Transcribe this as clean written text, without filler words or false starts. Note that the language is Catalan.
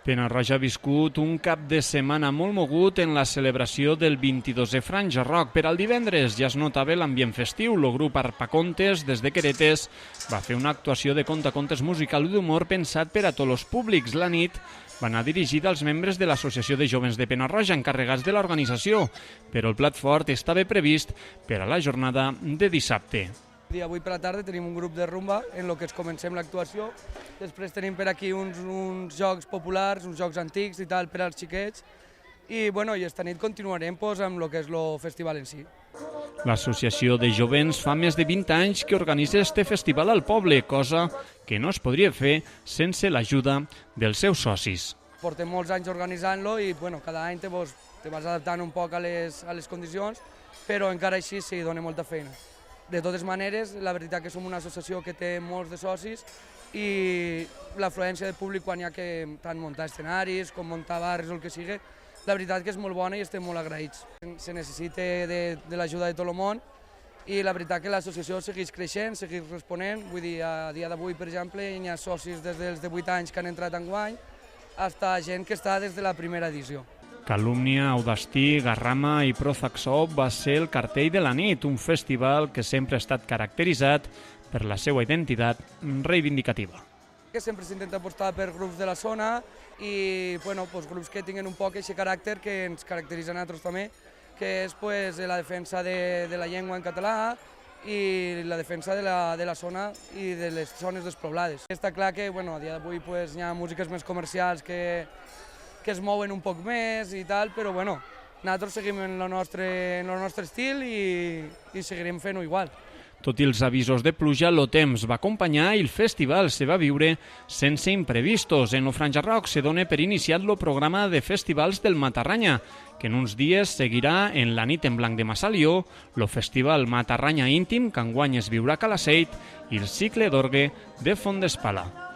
Pena-roja ha viscut un cap de setmana molt mogut en la celebració del 22è Franja Rock. Per al divendres ja es notava l'ambient festiu. El grup Arpacontes, des de Queretes, va fer una actuació de contacontes musical i d'humor pensat per a tots els públics. La nit va anar dirigida als membres de l'Associació de Jovens de Pena-roja, encarregats de l'organització, però el plat fort estava previst per a la jornada de dissabte. Avui per la tarda tenim un grup de rumba en el que ens comencem l'actuació. Després tenim per aquí uns jocs populars, uns jocs antics i tal per als xiquets. I esta nit continuarem amb el que és el festival en si. L'Associació de Jovens fa més de 20 anys que organitza este festival al poble, cosa que no es podria fer sense l'ajuda dels seus socis. Portem molts anys organitzant-lo i cada any te vas adaptant un poc a les condicions, però encara així sí, dona molta feina. De totes maneres, la veritat que som una associació que té molts de socis i l'afluència de públic quan hi ha que tant muntar escenaris com muntar bars o el que sigui, la veritat que és molt bona i estem molt agraïts. Se necessita de l'ajuda de tot el món i la veritat que l'associació segueix creixent, segueix responent. Vull dir, a dia d'avui, per exemple, hi ha socis des dels de 8 anys que han entrat enguany fins gent que està des de la primera edició. Calúmnia, Audastí, Garrama i Prozaxop va ser el cartell de la nit, un festival que sempre ha estat caracteritzat per la seva identitat reivindicativa. Sempre s'intenta apostar per grups de la zona i grups que tinguin un poc aquest caràcter que ens caracteritza a nosaltres també, que és la defensa de la llengua en català i la defensa de la zona i de les zones despoblades. Està clar que a dia d'avui hi ha músiques més comercials que es mouen un poc més i tal, però nosaltres seguim en el nostre estil i seguirem fent-ho igual. Tot i els avisos de pluja, el temps va acompanyar i el festival se va viure sense imprevistos. En el Franja Rock se dona per iniciat el programa de festivals del Matarranya, que en uns dies seguirà en la nit en blanc de Massalió, el festival Matarranya íntim, que enguany es viurà a Calaceit, i el cicle d'orgue de Font d'Espala.